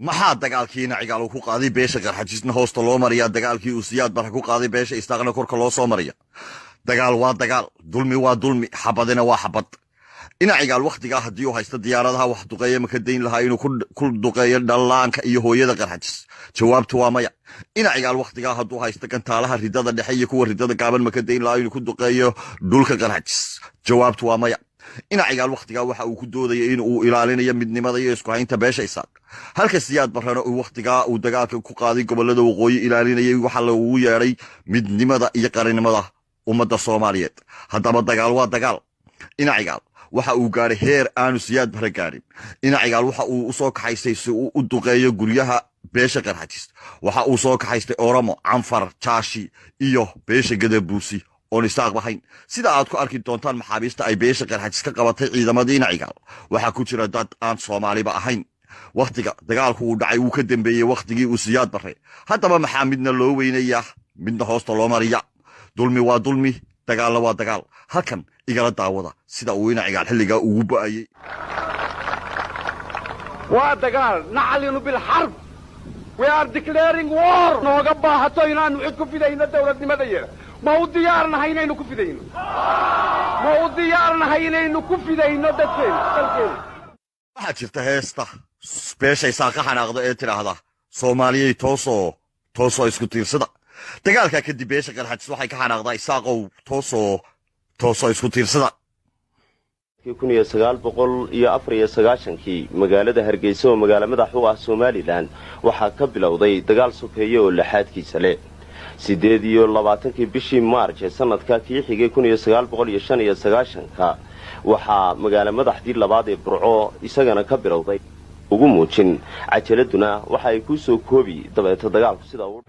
maxaa dagaalkiina cigaal uu ku qaaday beesha qarxajisna hoosta loo mariyaa dagaalkii uu siyaad barra ku qaaday beesha istaaqna korka loo soo mariya dagaal waa dagaal dulmi waa dulmi xabadina waa xabad ina cigaal waqtigaa haddii uu haysta diyaaradaha wax duqeeya maka dayn lahaa inuu ku duqeeyo dhallaanka iyo hooyada qarxajis jawaabtu waa maya ina cigaal waqtigaa hadduu haysta gantaalaha ridada dhexe iyo kuwa ridada gaaban maka dayn lahaa inuu ku duqeeyo dhulka qarxajis jawaabtu waa maya ina cigaal waqtigaa waxa uu ku doodaya in uu ilaalinayo midnimada iyo isku haynta beesha isaaq halka siyaad barrana uu waqtigaa uu dagaalka ku qaaday gobollada waqooyi ilaalinayay waxa lagu yeedhay midnimada iyo qaranimada ummadda soomaaliyeed haddaba dagaal waa dagaal ina cigaal waxa uu gaadhay heer aanu siyaad barre gaadhin ina cigaal waxa uu u soo kaxaystay si uu u duqeeyo guryaha beesha qarxajis waxa uu soo kaxaystay oromo canfar jaashi iyo beesha gadabuusi oon isaaq bahayn sida aad ku arki doontaan maxaabiista ay beesha qarxajis ka qabatay ciidamadii ina cigaal waxaa ku jira dad aan soomaaliba ahayn waqtiga dagaalku uu dhacay wuu ka dambeeyey waqtigii uu siyaad barre haddaba maxaa midna loo weynayaa midna hoosta loo mariya dulmi waa dulmi dagaalna waa dagaal halkan igala daawada sida uu ina cigaal xilligaa ugu ba'ayey waa dagaal naclinu bilxarb we are declaring war nooga baahato inaanu cid ku fidayno dawladnimadayada ma u diyaarnahay inaynu ku fidayno ma u diyaarnahay inaynu ku fidayno dadkeena dalkeena waxaa jirta heesta beeshay saaqa xanaaqda ee tidhaahda soomaaliyey toosoo isku tiirsada dagaalkaa kadib beesha qarxajis waxay ka xanaaqdaa isaaqow toosoo isku tiirsada 1994 magaalada Hargeysa oo magaalo madax u ah Soomaaliland waxaa ka bilowday dagaal sokeeye oo laxaadkiisa leh 28 bishii Maarch ee sanadka kii xigay 1995 waxaa magaalo madaxdii labaad ee Burco isagana ka bilowday ugu muujin cajaladuna waxa ay ku soo koobi dabeeta dagaalku sida uu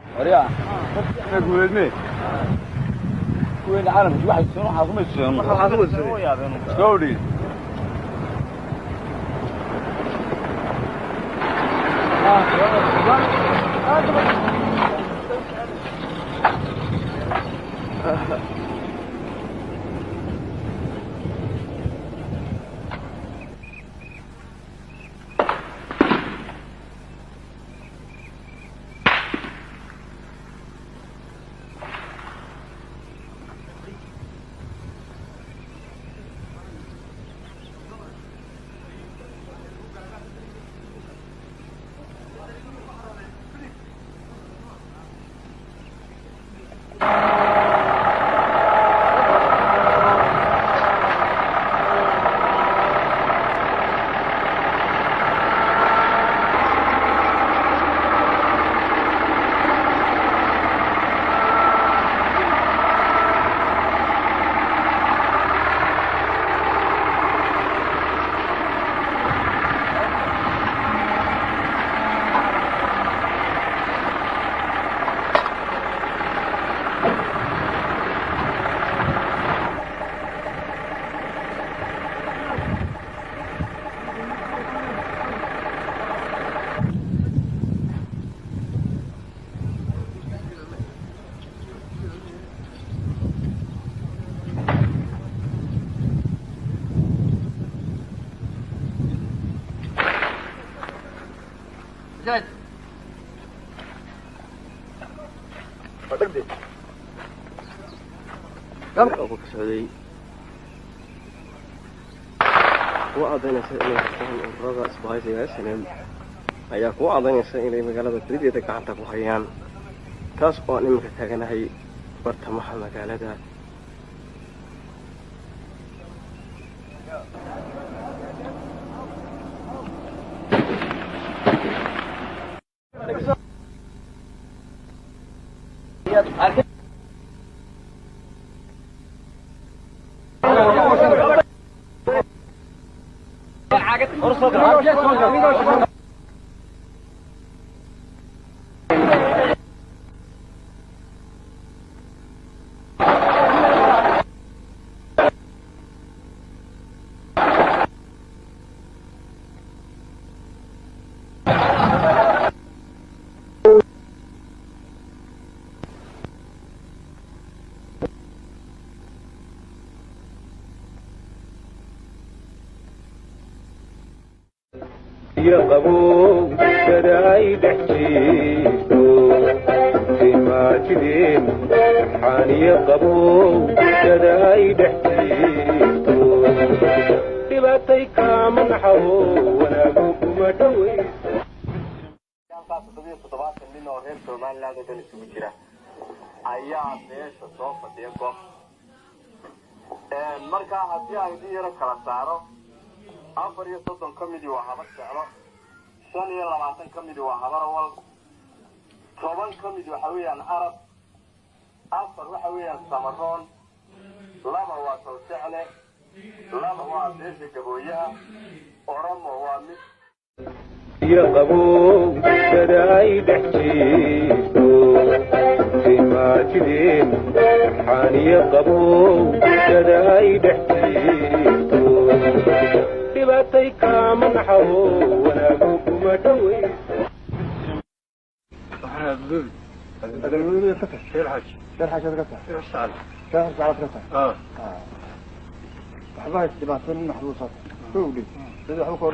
وين العالم واحد يروح عاصمة سعودي ayaa ku aadanaysa inay magaalada barideeda gacanta ku hayaan taas oo aan iminka taaganahay bartamaha magaalada يا قبو دحجيتو سماتين حاني قبو جداي دحجيتو دباتي كامن حو وانا قوكما دوي ayaa meesha soo fadhiya goob markaa haddii ay idin yaro kala saaro 34 ka midi waa habar jeclo 25 ka midi waa habar awal 10 ka midi waxa weeyaan arab 4 waxa weeyaan samaroon 2 waa soo jecle 2 waa beesha gabooyaha oromo waa mid يقبو جداي دحجيتو سماتين حاني قبو جداي دحجيتو دباتي كامن حو وانا قوكما دوي احنا بقول هذا فتح شير حاج هذا فتح شهر ساعات فتح صحبها استباطين محبوسات شو دي هذا حكور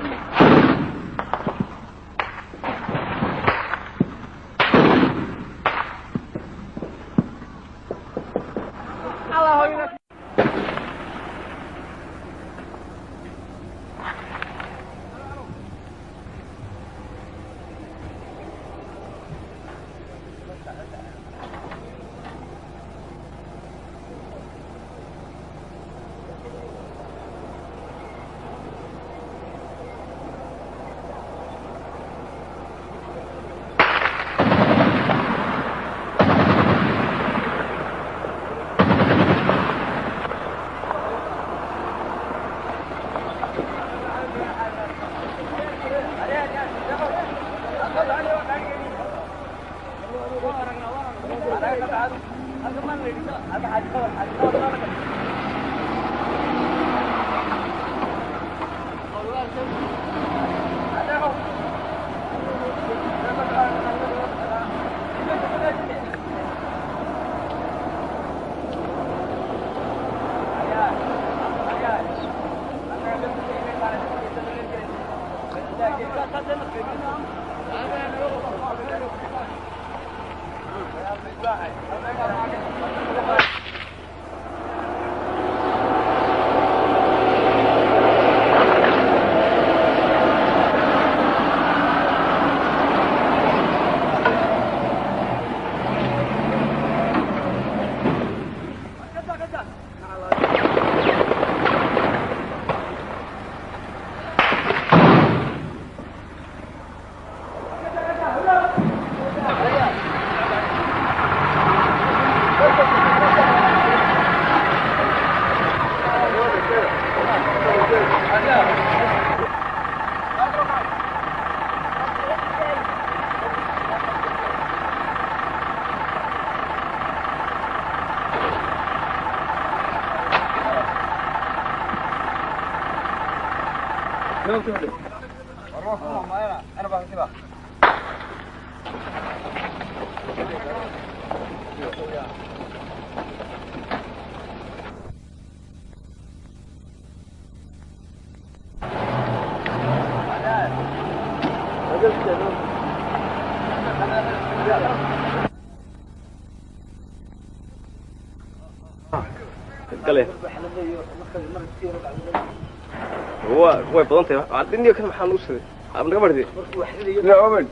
هو بدنتي عندي كم حنوس عم نقبردي لا عمل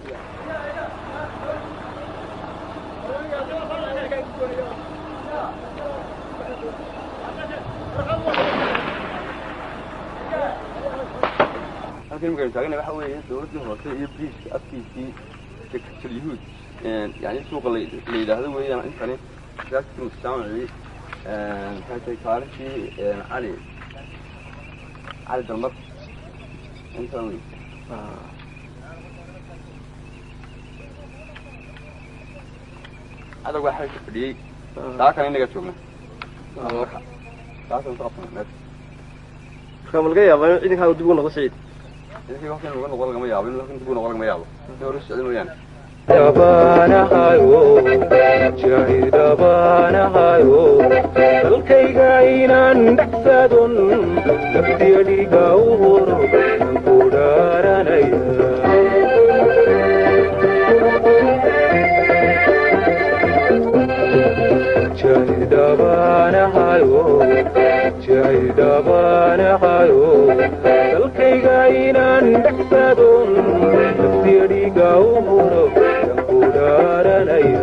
لكن ممكن تاعنا waxa weeye dawladda hoose iyo briefs afkiisii sector yuhud يعني suuq la yiraahdo weeyaan intani dadka mustamaci كانت كارثي علي دمر انت هذا واحد فدي ذاك انا نيجا جوجنا ذاك انت طبعا كم laga yaabaa in idinka dib u noqdo Saciid idinka waxaan uga noqon laga yaabo in dib u noqon laga yaabo dawrus socdo mooyaan dabana hayo jaahi dabana hayo dalkayga inaan dhexsadun naftiga u horo ku dhaaranaya dhacsadun naftiya dhiiga u huro kan ku dhaaranaya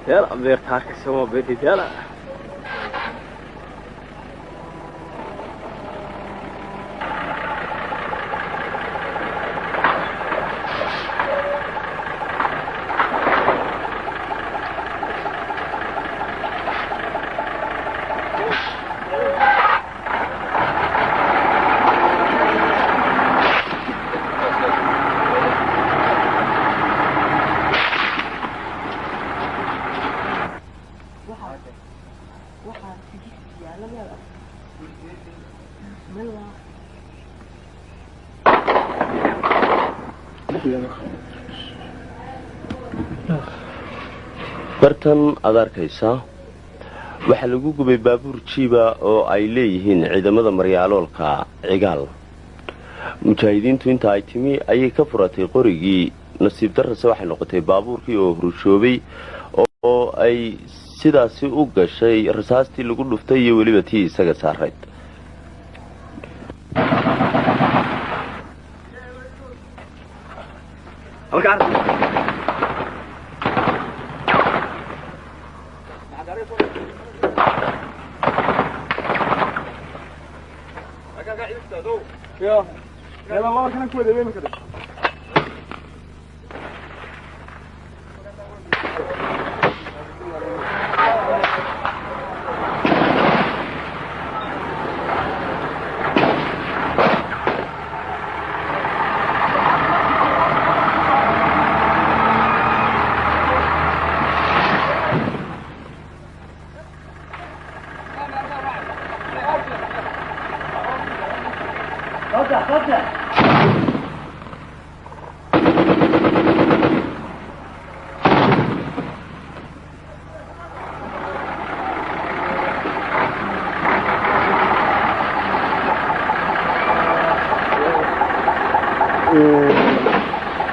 يلا بيرتاح كسمه بيتي يلا bartan aad arkaysaa waxaa lagu gubay baabuur jiiba oo ay leeyihiin ciidamada maryaaloolka cigaal mujaahidiintu inta ay timi ayay ka furatay qorigii nasiib darrase waxay noqotay baabuurkii oo hurushoobay oo ay sidaasi u gashay rasaastii lagu dhuftay iyo weliba tii isaga saarayd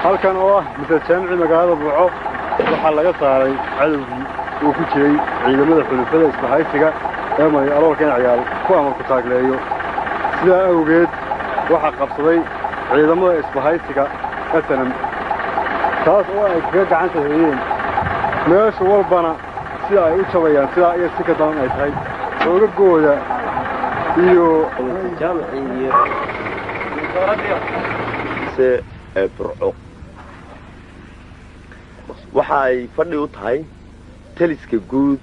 halkan oo ah misal jaamici magaalada Burco waxaa laga saaray cadawgii uu ku jiray ciidamada xulufada isbahaysiga ee maryaaloolka ciyaal ku amar ku taagleeyo sidaa awgeed waxaa qabsaday ciidamada isbahaysiga SNM taas oo ay kaga gacanta hayeen meesha walbana sida ay u jabayaan sidaa iyo si ka daran ay tahay xoogagooda iyo Burco waxa ay fadhi u tahay taliska guud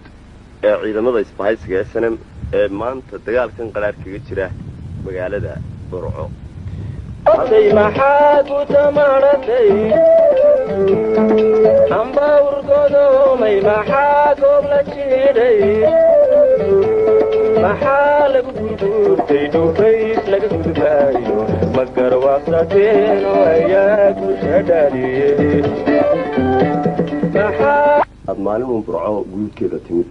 ee ciidamada isbahaysiga SNM ee maanta dagaalkan qaraar kaga jira magaalada Burco haday maxaad u tamaratay amba urgodoomay maxaa goob la jiidhay maxaa lagu gurguurtay dhufays laga gudbaayo ma garwaaqsateeno ayaa gusha dhaliyey aad maalin uun burco guudkeeda timid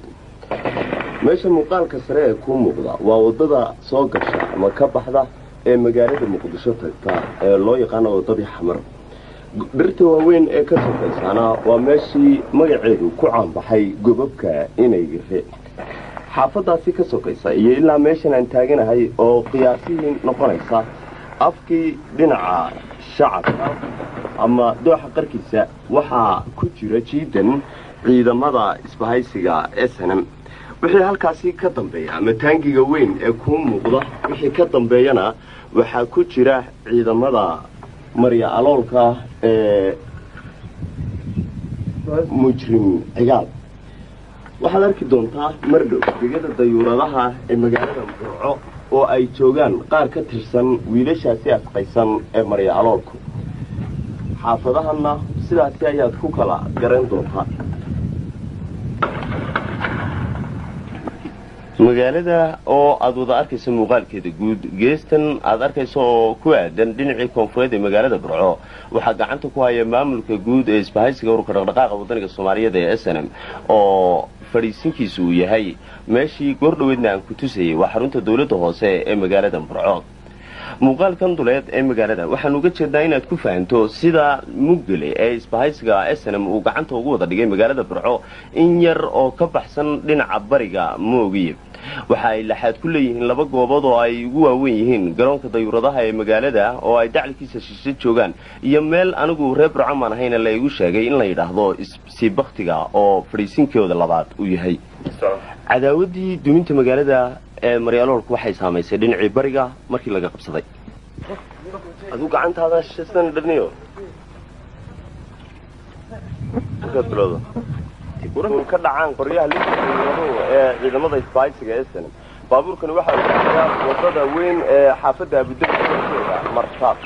meesha muuqaalka sare ee kuu muuqda waa waddada soo gasha ama ka baxda ee magaalada muqdisho tagta ee loo yaqaano waddadii xamar dhirta waaweyn ee ka sokaysaana waa meeshii magaceedu ku caanbaxay gobabka inay gare xaafadaasi ka sokaysa iyo ilaa meeshan aan taaganahay oo qiyaasihii noqonaysa afkii dhinaca shacabka ama dooxa qarkiisa waxaa ku jira jiidan ciidamada isbahaysiga SNM wixii halkaasi ka dambeeya ama taangiga weyn ee kuu muuqda wixii ka dambeeyana waxaa ku jira ciidamada marya aloolka ee mujrim cigaal waxaad arki doontaa mardhow degada dayuuradaha ee magaalada burco oo ay joogaan qaar ka tirsan wiilashaasi asqaysan ee marya aloolku xaafadahanna sidaasi ayaad ku kala garan doontaa magaalada oo aad wada arkayso muuqaalkeeda guud geestan aad arkayso oo ku aadan dhinacii koonfureed ee magaalada burco waxaa gacanta ku haya maamulka guud ee isbahaysiga ururka dhaqdhaqaaqa wadaniga Soomaaliyeed ee SNM oo fadhiisinkiisu uu yahay meeshii goordhoweedna aan ku tusayay waa xarunta dawladda hoose ee magaalada burco muuqaalkan duleed ee magaalada waxaan uga jeednaa inaad ku fahanto sida mugale ee isbahaysiga SNM uu gacanta ugu wada dhigay magaalada burco in yar oo ka baxsan dhinaca bariga moogiye waxa ay laxaad ku leeyihiin laba goobood oo ay ugu waaweyn yihiin garoonka dayuuradaha ee magaalada oo ay dacalkiisa shishe joogaan iyo meel anigu reer burcamaan ahayna la igu sheegay in la yidhaahdo siibaktiga oo fadhiisinkooda labaad uu yahay cadaawadii duminta magaalada ee maryaaloolku waxay saamaysay dhinacii bariga markii laga qabsaday aduu gacantaada shishan dhalniyo ka dhacaan qoryaha ee ciidamada isbahaysiga SNM baabuurkani waxa uu yahay wadada weyn ee xaafadda Abudabi martaab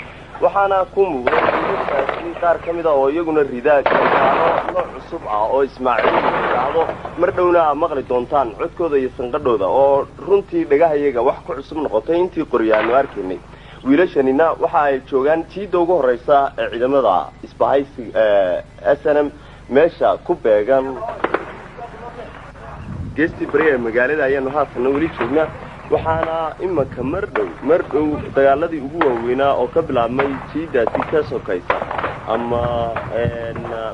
waxaana ku muuqday qaar kamid ah oo iyaguna ridaad nooc cusub ah oo Ismaaciil yiraahdo mar dhowna maqli doontaan codkooda iyo sanqadhooda oo runtii dhagahayaga wax ku cusub noqotay intii qoryaano arkaynay wiilashanina waxa ay joogaan tiida ugu horeysa ee ciidamada isbahaysiga SNM meesha ku beegan geesti bari ee magaalada ayaanu haatan weli joognaa waxaana imaka mar dhow dagaaladii ugu waaweynaa oo ka bilaabmay jiidaasi ka sokaysa ama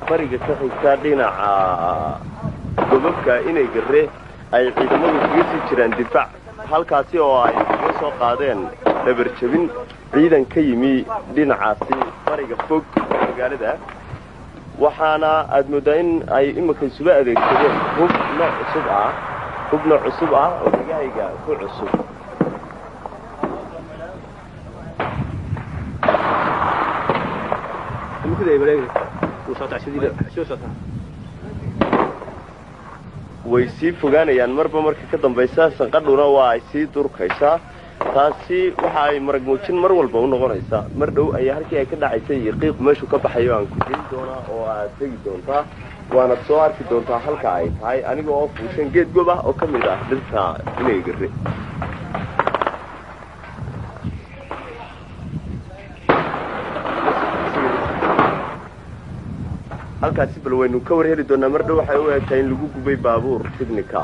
bariga ka xigta dhinaca gobobka inay gare ay ciidamadu kaga sii jiraan difaac halkaasi oo ay uga soo qaadeen dhabarjabin ciidan ka yimi dhinacaasi bariga fog magaalada waxaana aad moodaa in ay imaka isuga adeegsadeen hub nooc cusub ah oo dhagahayga ku cusub way sii fogaanayaan marba marka ka dambaysa sanqadhuna waa ay sii durkaysaa taasi waxa ay marag muujin mar walba u noqonaysaa mar dhow ayaa halkii ay ka dhacaysay iyo qiiq meeshu ka baxayo aan ku geyn doonaa oo aad tegi doontaa waana soo arki doontaa halka ay tahay aniga oo fuushan geed gob ah oo ka mid ah dhirta inay gare halkaasi bal waynu ka war heli doonaa mar dhow waxay u egtahay in lagu gubay baabuur tignika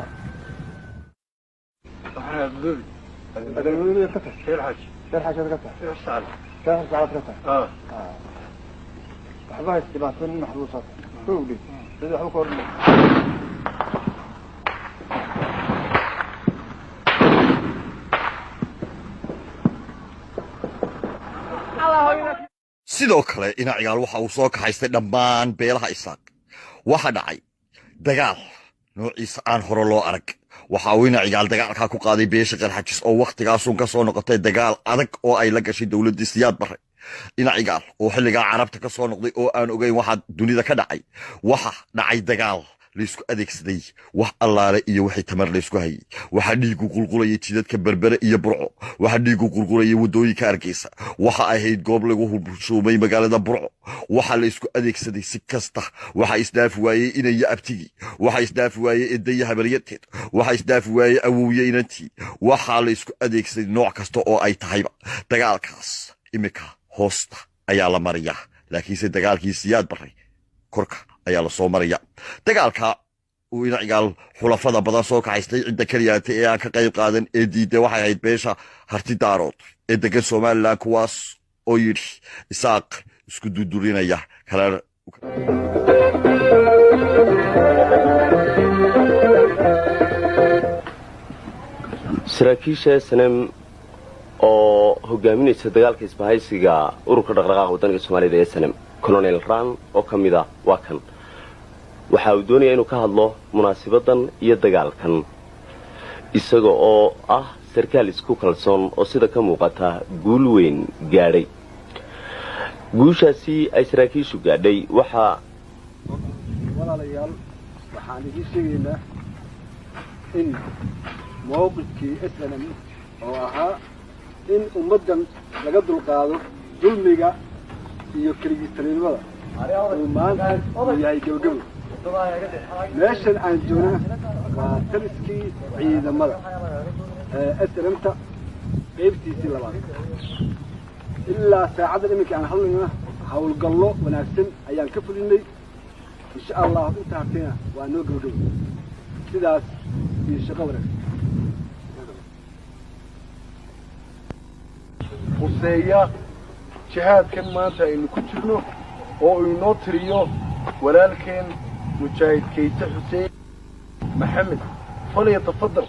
waxba isdhibaatan maxbuusaad kowdhi sida waxba ka hormay sidoo kale inacigaal waxa uu soo kaxaystay dhammaan beelaha isaaq waxa dhacay dagaal noociisa aan hore loo arag waxa uu inacigaal dagaalkaa ku qaaday beesha qarxajis oo wakhtigaasun ka soo noqotay dagaal adag oo ay la gashay dowladdii siyaad barre inacigaal oo xilligaa carabta ka soo noqday oo aan ogeyn waxa dunida ka dhacay waxa dhacay dagaal laysku adeegsaday wax allaale iyo wixii tamar laysku hayay waxaa dhiigu qulqulayay jidadka berbere iyo burco waxaa dhiigu qulqulayay waddooyinka hargeysa waxa ahayd goob lagu hubshuumay magaalada burco waxaa laysku adeegsaday si kasta waxaa isdhaafi waayey inaya abtigii waxaa isdhaafi waayey edaya habaryateed waxaa isdhaafi waayey awowye inantii waxaa laysku adeegsaday nooc kasta oo ay tahayba dagaalkaas imika hoosta ayaa la mariyaa laakiinse dagaalkii siyaad baray korka ayaa la soo maraya dagaalka uu ina cigaal xulafada badan soo kaxaystay cidda kaliyaata ee aan ka qayb qaadan ee diiday waxay ahayd beesha harti daarood ee degan somalilan kuwaas oo yidhi isaaq isku dudurinaya kala saraakiisha SNM oo hogaaminaysa dagaalka isbahaysiga ururka dhaqdhaqaaqa waddanka Soomaalida ee SNM Colonel Ran oo kamid ah waa kan waxa uu doonayaa inuu ka hadlo munaasabaddan iyo dagaalkan isaga oo ah sarkaal isku kalsoon oo sida ka muuqata guul weyn gaadhay guushaasi ay saraakiishu gaadhay waxa walaalayaal waxaan idin sheegaynaa in mowqifkii SNM oo ahaa in ummaddan laga dulqaado dulmiga iyo keligiistanimada uu maanta yahay gabagabo meeshan aan joogna waa taliskii ciidamada SNMta qaybtiisii labaad ilaa saacaddan iminka aan hadlayna howlgallo wanaagsan ayaan ka fulinay insha allah inta hartayna waa noo gabagabo sidaas iyo shaqo wanaagsan huseeya jihaadkan maanta aynu ku jirno oo inoo tiriyo walaalkeen mujaahid kayse xuseen maxamed falyatafadal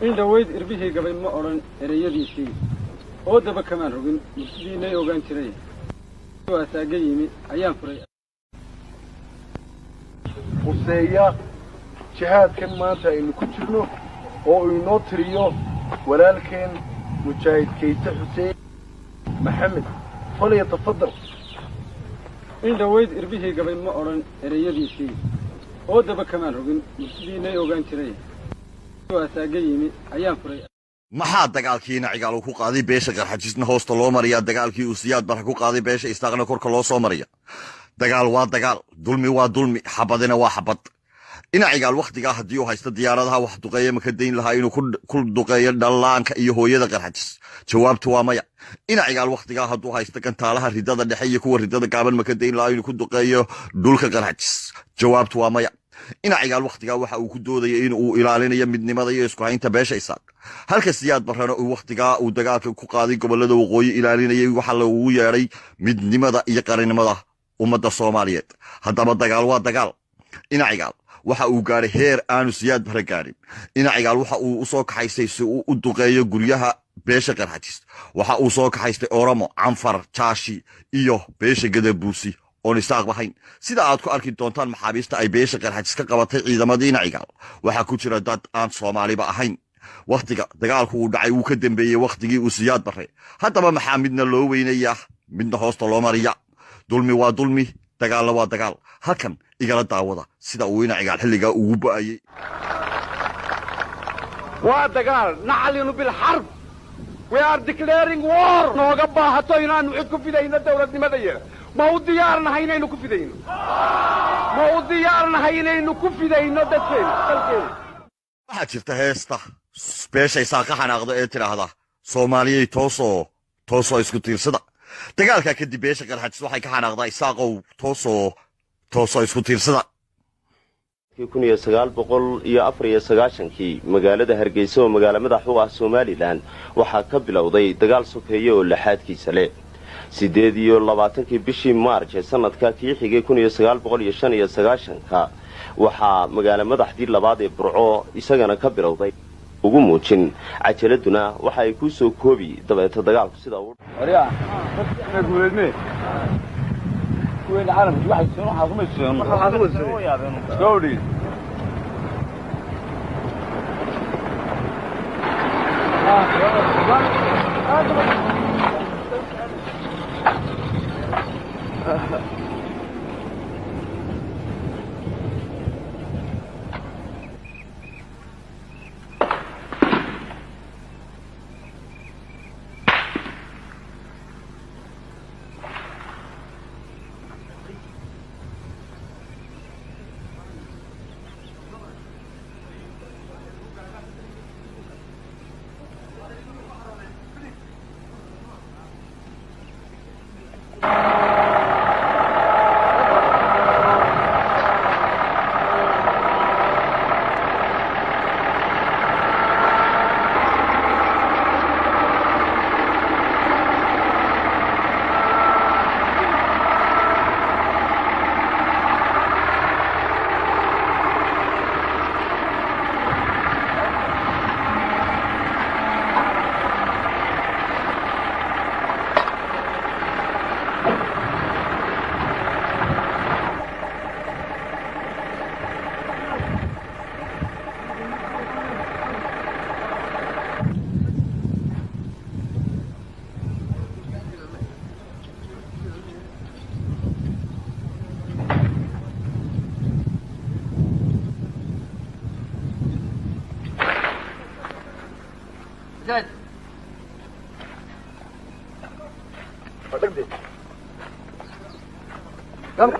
in dhaweyd irbihii gabay ma odhan ereyadiisii oo daba kamaan rogin mursidiinay ogaan jiray asaaga yimi ayaan furay huseeya jihaadkan maanta aynu ku jirno oo inoo tiriyo walaalkeen mujaahid kayse xuseen maxamed falyatafadal in dhaweyd irbihii gabay ma odhan ereyadiisii oo daba kamaan rogin mursidiinay ogaan jiray asaaga yimi ayaan furay maxaa dagaalkii ina cigaal uu ku qaaday beesha qarxajisna hoosta loo mariyaa dagaalkii uu siyaad barra ku qaaday beesha istaaqna korka loo soo mariya dagaal waa dagaal dulmi waa dulmi xabadina waa xabad ina cigaal wakhtigaa haddii uu haysto diyaaradaha wax duqeeya ma ka dayn lahaa inuu ku duqeeyo dhallaanka iyo hooyada qarxajis jawaabtu waa maya ina cigaal wakhtigaa hadduu haysto gantaalaha ridada dhexe iyo kuwa ridada gaaban ma ka dayn lahaa inuu ku duqeeyo dhulka qarxajis jawaabtu waa maya ina cigaal wakhtigaa waxa uu ku doodaya in uu ilaalinayo midnimada iyo isku haynta beesha isaaq halka siyaad barrana uu wakhtigaa uu dagaalka ku qaaday gobollada waqooyi ilaalinayay waxa lagu yeedhay midnimada iyo qarinimada ummadda soomaaliyeed haddaba dagaal waa dagaal ina cigaal waxa uu gaadhay heer aanu siyaad barre gaadhin ina cigaal waxa uu u soo kaxaystay si uu u duqeeyo guryaha beesha qarxajis waxa uu soo kaxaystay oromo canfar jaashi iyo beesha gadabuusi oon isaaq bahayn sida aad ku arki doontaan maxaabiista ay beesha qarxajis ka qabatay ciidamadii ina cigaal waxaa ku jira dad aan soomaaliba ahayn wakhtiga dagaalku uu dhacay wuu ka dambeeyey wakhtigii uu siyaad barre haddaba maxaa midna loo weynayaa midna hoosta loo mariya dulmi waa dulmi dagaalna waa dagaal halkan igala daawada sida uu ina cigaal xilligaa ugu ba'ayey waa dagaal naclinu bilxarb we are declaring war nooga baahato inaanu cid ku fidayno dawladnimadayada ma u diyaarnahay inaynu ku fidayno ma u diyaarnahay inaynu ku fidayno dadkeena dalkeena waxaa jirta heesta beesha isaaq ka xanaaqda ee tidhaahda soomaaliyey toosoo isku tiirsada dagaalkaa kadib beesha qarxajis waxay ka xanaaqdaa isaaqow toosoo isku tiirsada 1994 magaalada Hargeysa oo magaalo madax u ah Soomaaliland waxaa ka bilowday dagaal sokeeye oo laxaadkiisa leh 28 bishii Maarch ee sanadka kii xigay 1995 waxaa magaalo madaxdii labaad ee Burco isagana ka bilowday ugu muujin cajaladuna waxa ay ku soo koobi dabeeta dagaalku sida uu وين عالم واحد شنو حاكم الشيء حاكم الشيء سعودي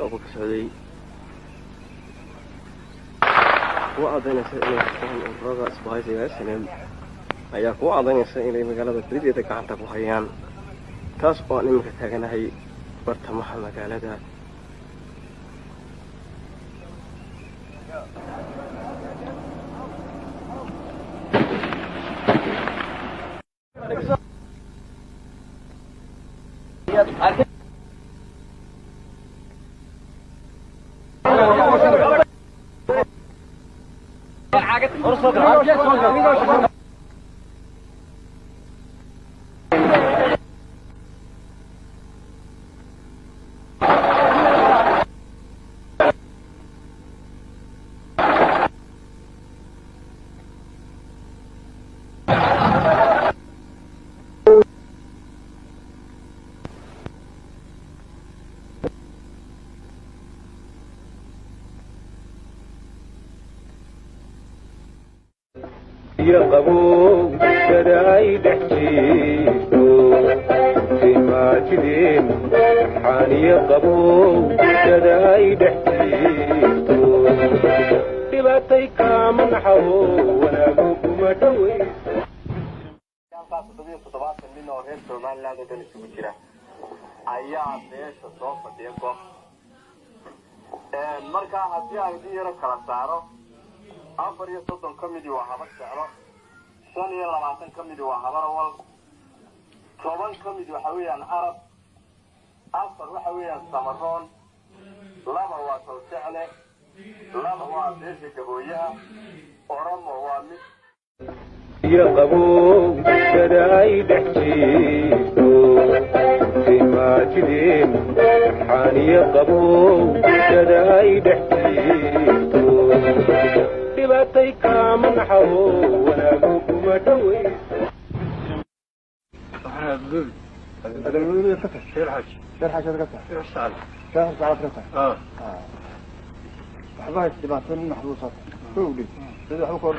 ugu ka socday kuwa cadaynaysa inay qabtaan ururada isbahaysiga SNM ayaa kuwa cadaynaysa inay magaalada barideeda gacanta ku hayaan taas oo aan iminka taaganahay bartamaha magaalada يقبو بداي دحجيتو فيما تدين حاني يقبو بداي دحجيتو دباتي كامن حو وانا قوكما دوي nin oo reer Somaliland oo isugu jira ayaa meesha soo fadhiya koox marka haddii ay yara kala saaro 34 ka mid waa habar jeclo 25 ka mid waa habar wal 10 ka mid waxa weeyaan arab 4 waxa weeyaan samaroon 2 waa toljecle 2 waa beesha gabooyaha oromo waa mid يقبو بداي دحجيتو فيما تدين حاني يقبو بداي دحجيتو دباتي كامن حو وانا قوكما دوي هذا المدير يفتح شيء الحاج هذا قطع شيء السعد شهر ساعات قطع وحباية تبعتين محروسات كولي هذا حكور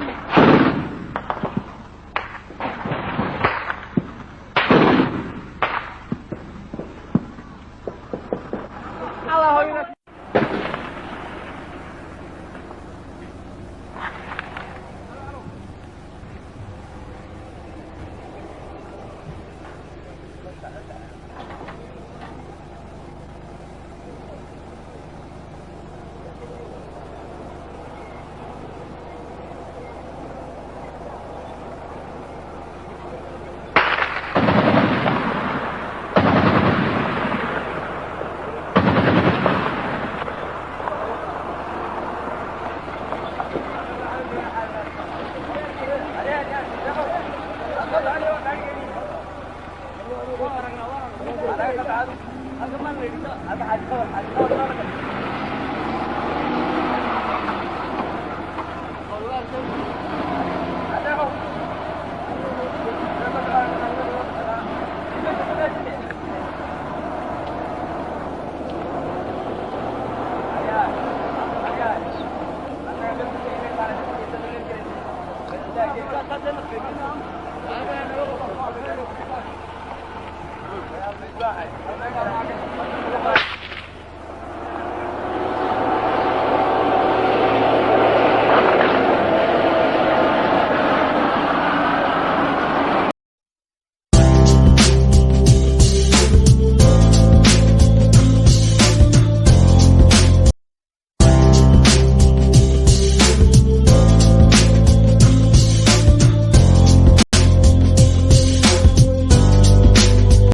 Right.